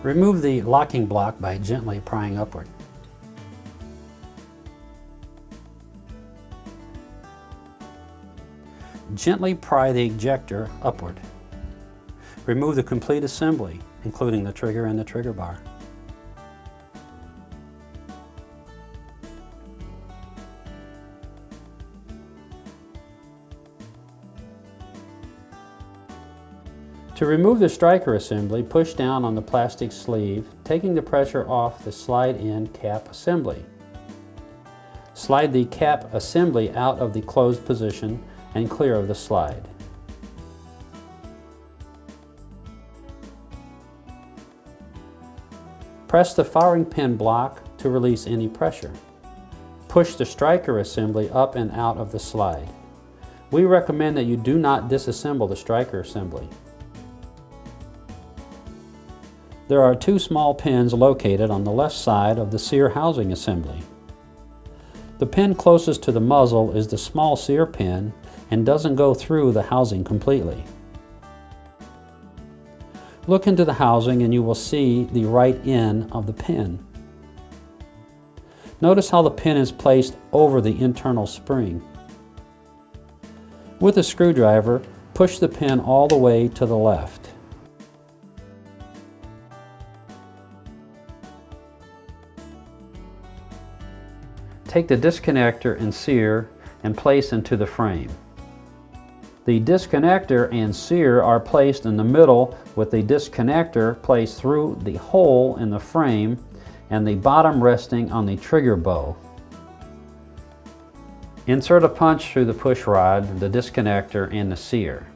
Remove the locking block by gently prying upward. Gently pry the ejector upward. Remove the complete assembly, including the trigger and the trigger bar. To remove the striker assembly, push down on the plastic sleeve, taking the pressure off the slide-in cap assembly. Slide the cap assembly out of the closed position and clear of the slide. Press the firing pin block to release any pressure. Push the striker assembly up and out of the slide. We recommend that you do not disassemble the striker assembly. There are two small pins located on the left side of the sear housing assembly. The pin closest to the muzzle is the small sear pin and doesn't go through the housing completely. Look into the housing and you will see the right end of the pin. Notice how the pin is placed over the internal spring. With a screwdriver, push the pin all the way to the left. Take the disconnector and sear and place into the frame. The disconnector and sear are placed in the middle with the disconnector placed through the hole in the frame and the bottom resting on the trigger bow. Insert a punch through the push rod, the disconnector, and the sear.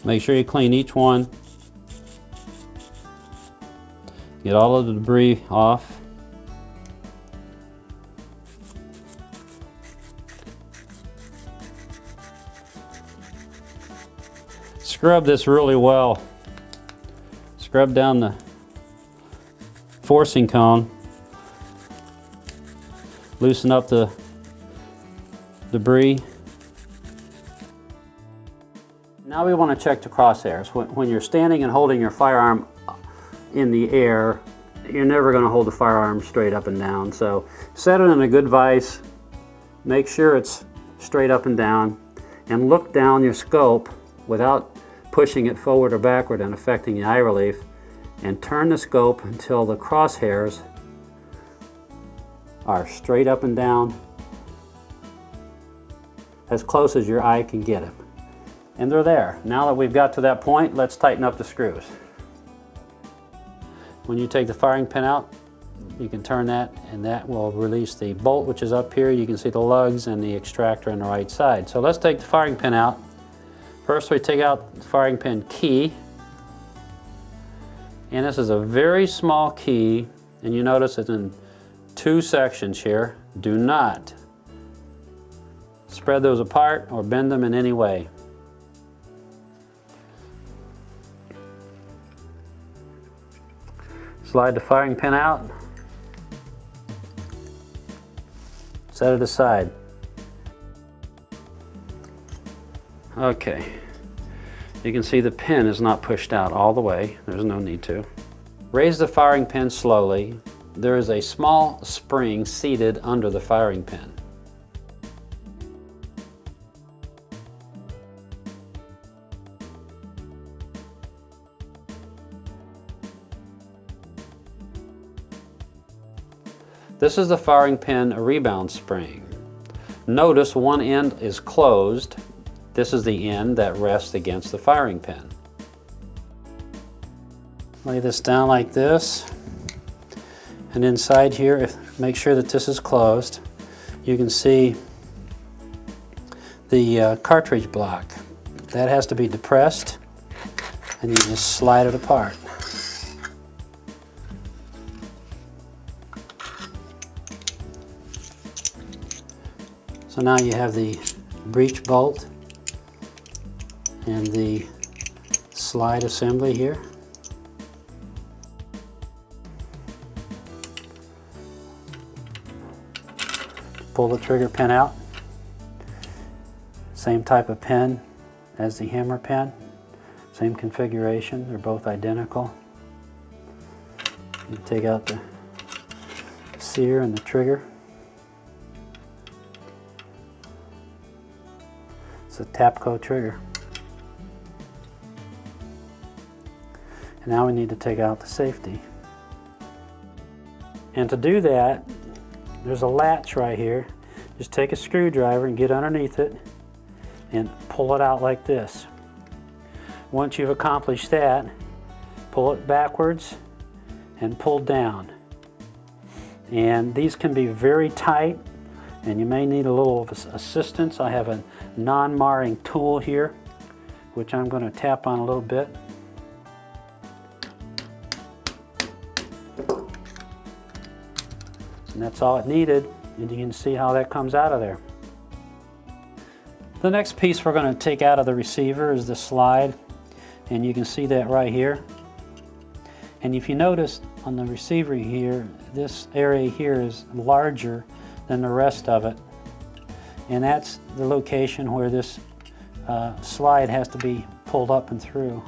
Make sure you clean each one. Get all of the debris off. Scrub this really well. Scrub down the forcing cone. Loosen up the debris. Now we want to check the crosshairs. When you're standing and holding your firearm in the air, you're never going to hold the firearm straight up and down. So set it in a good vise, make sure it's straight up and down, and look down your scope without pushing it forward or backward and affecting the eye relief, and turn the scope until the crosshairs are straight up and down, as close as your eye can get them. And they're there. Now that we've got to that point, let's tighten up the screws. When you take the firing pin out, you can turn that and that will release the bolt, which is up here. You can see the lugs and the extractor on the right side. So let's take the firing pin out. First we take out the firing pin key. And this is a very small key, and you notice it's in two sections here. Do not spread those apart or bend them in any way. Slide the firing pin out, set it aside. Okay, you can see the pin is not pushed out all the way. There's no need to. Raise the firing pin slowly. There is a small spring seated under the firing pin. This is the firing pin rebound spring. Notice one end is closed. This is the end that rests against the firing pin. Lay this down like this, and inside here, make sure that this is closed. You can see the cartridge block. That has to be depressed, and you just slide it apart. So now you have the breech bolt and the slide assembly here. pull the trigger pin out. Same type of pin as the hammer pin. Same configuration, they're both identical. You take out the sear and the trigger. It's a Tapco trigger. And now we need to take out the safety. And to do that, there's a latch right here. Just take a screwdriver and get underneath it and pull it out like this. Once you've accomplished that, pull it backwards and pull down. And these can be very tight, and you may need a little assistance. I have a non-marring tool here, which I'm going to tap on a little bit. And that's all it needed, and you can see how that comes out of there. The next piece we're going to take out of the receiver is the slide, and you can see that right here. And if you notice on the receiver here, this area here is larger than the rest of it, and that's the location where this slide has to be pulled up and through.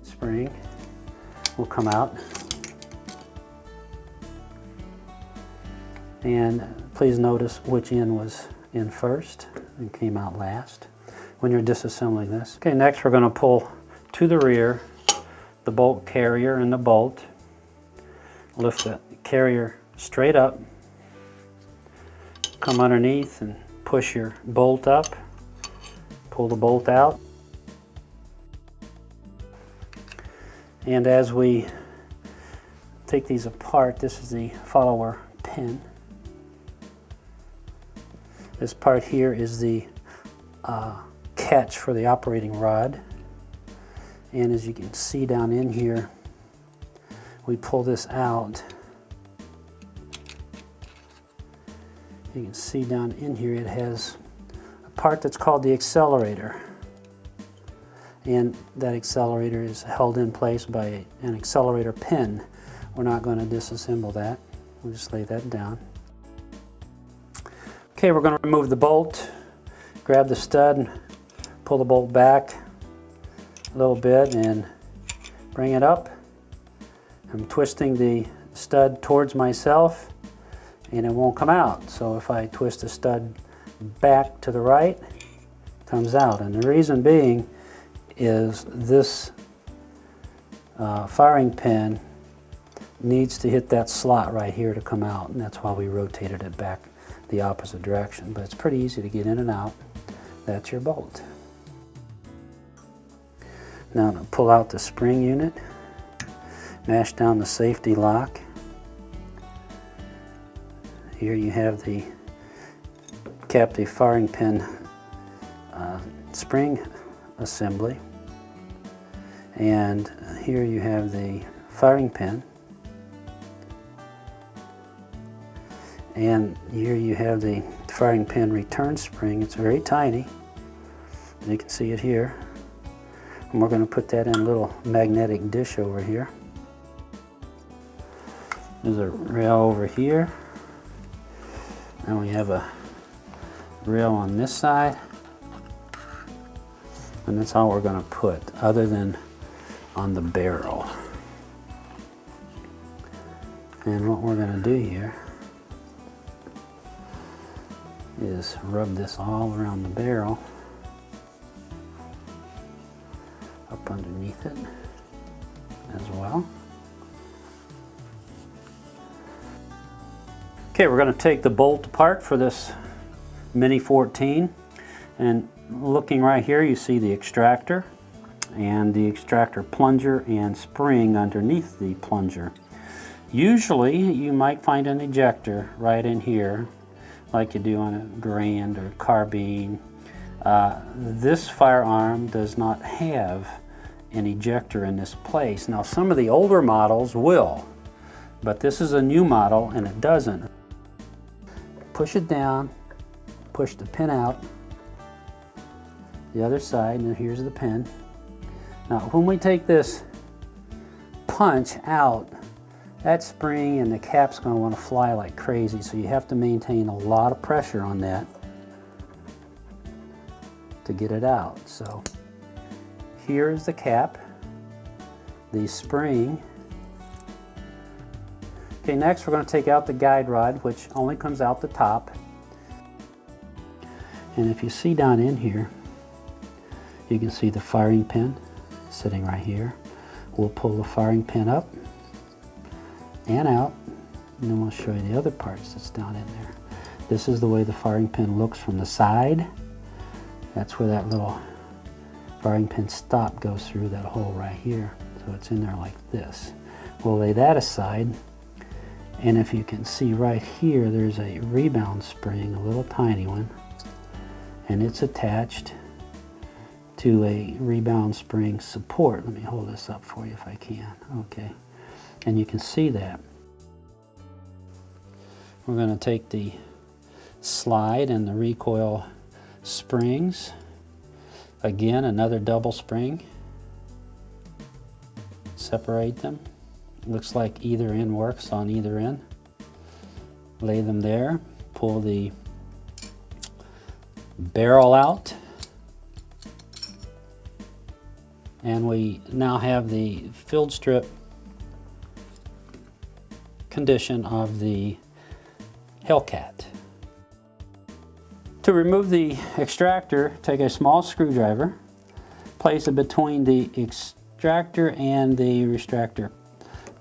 Spring will come out, and please notice which end was in first and came out last when you're disassembling this. Okay, next we're going to pull to the rear the bolt carrier and the bolt. Lift the carrier straight up, come underneath and push your bolt up, pull the bolt out. And as we take these apart, this is the follower pin. This part here is the catch for the operating rod. And as you can see down in here, we pull this out. You can see down in here it has a part that's called the accelerator. And that accelerator is held in place by an accelerator pin. We're not going to disassemble that. We'll just lay that down. Okay, we're going to remove the bolt. Grab the stud and pull the bolt back a little bit and bring it up. I'm twisting the stud towards myself and it won't come out. So if I twist the stud back to the right, it comes out. And the reason being is this firing pin needs to hit that slot right here to come out, and that's why we rotated it back the opposite direction. But it's pretty easy to get in and out. That's your bolt. Now to pull out the spring unit, mash down the safety lock. Here you have the captive firing pin spring assembly, and here you have the firing pin, and here you have the firing pin return spring. It's very tiny, you can see it here, and we're going to put that in a little magnetic dish over here. There's a rail over here, and we have a rail on this side. And that's all we're going to put, other than on the barrel. And what we're going to do here is rub this all around the barrel, up underneath it as well. Okay, we're going to take the bolt apart for this Mini 14, and looking right here you see the extractor and the extractor plunger and spring underneath the plunger. Usually you might find an ejector right in here like you do on a Grand or carbine. This firearm does not have an ejector in this place. Now some of the older models will, but this is a new model and it doesn't. Push it down, push the pin out the other side, and here's the pin. Now when we take this punch out, that spring and the cap's going to want to fly like crazy, so you have to maintain a lot of pressure on that to get it out. So here is the cap, the spring. Okay, next we're going to take out the guide rod, which only comes out the top. And if you see down in here, you can see the firing pin sitting right here. We'll pull the firing pin up and out, and then we'll show you the other parts that's down in there. This is the way the firing pin looks from the side. That's where that little firing pin stop goes through that hole right here. So it's in there like this. We'll lay that aside, and if you can see right here, there's a rebound spring, a little tiny one, and it's attached to a rebound spring support. Let me hold this up for you if I can. Okay. And you can see that. We're going to take the slide and the recoil springs. Again, another double spring. Separate them. Looks like either end works on either end. Lay them there. Pull the barrel out. And we now have the filled strip condition of the Hellcat. To remove the extractor, take a small screwdriver, place it between the extractor and the retractor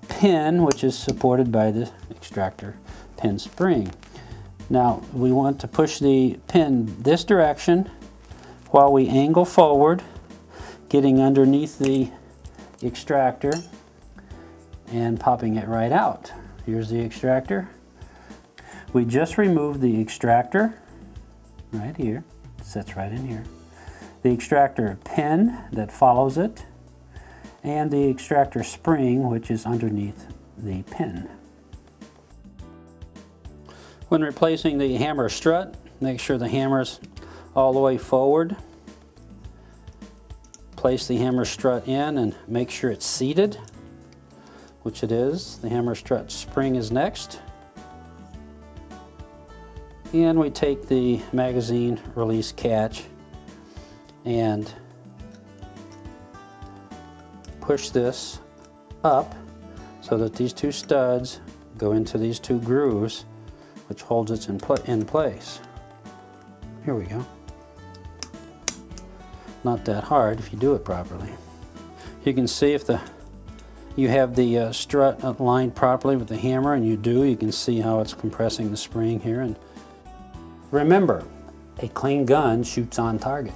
pin, which is supported by the extractor pin spring. Now we want to push the pin this direction while we angle forward, getting underneath the extractor and popping it right out. Here's the extractor. We just removed the extractor right here. It sits right in here. The extractor pin that follows it, and the extractor spring, which is underneath the pin. When replacing the hammer strut, make sure the hammer's all the way forward. Place the hammer strut in and make sure it's seated, which it is. The hammer strut spring is next. And we take the magazine release catch and push this up so that these two studs go into these two grooves, which holds it in place. Here we go. Not that hard if you do it properly. You can see if you have the strut aligned properly with the hammer, and you do, you can see how it's compressing the spring here. And remember, a clean gun shoots on target.